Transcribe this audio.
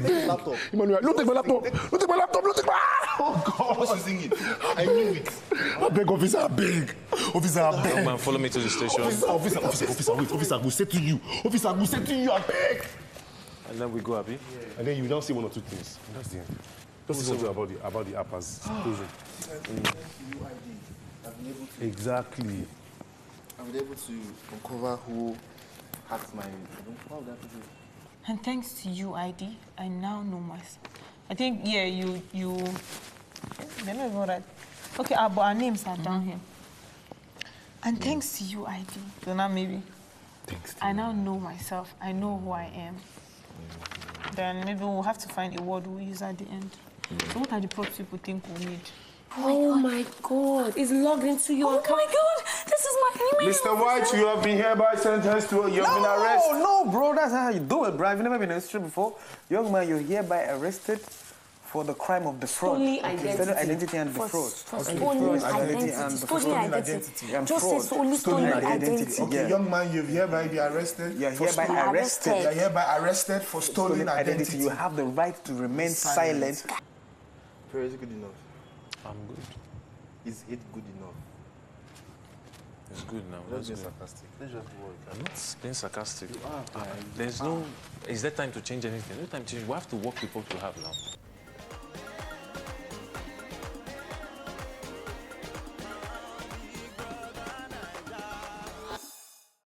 Laptop. Emmanuel, don't take my laptop. Don't take my laptop. Don't take my... Oh, God. What's using it? I knew it. I beg, officer, I beg. Officer, I beg. Young man, follow me to the station. Officer, wait. Officer, I will say to you. Officer, I will say to you, I beg. And then we go, Abi. And then you now say one or two things. That's the end. Just say something about the app as closing. Exactly. I've been able to uncover who hacked my... How would I put it? And thanks to UID, I now know myself. I think, yeah, you... They're not even right. Okay, but our names are down here. And thanks to UID, so now maybe... Thanks to I now know myself. I know who I am. Then maybe we'll have to find a word we'll use at the end. So what are the props people think we'll need? Oh my God! It's logged into your account. Oh my God! This is my email! Mr. White, you have been hereby sentenced to... You've been arrested. No, bro, that's how you do it, bro. I've never been arrested before. Young man, you're hereby arrested for the crime of defraud. Stolen identity. Stolen identity and defraud. Stolen identity. Just say stolen identity. Okay, young man, you've hereby been arrested. You're hereby arrested. You're hereby arrested for stolen identity. You have the right to remain silent. Pero is it good enough? I'm good. Is it good enough? It's good now. Let's That's be good. sarcastic. Let's just work. I'm not being sarcastic. There's no... Is there time to change anything? No time to change. We have to work with what we have now.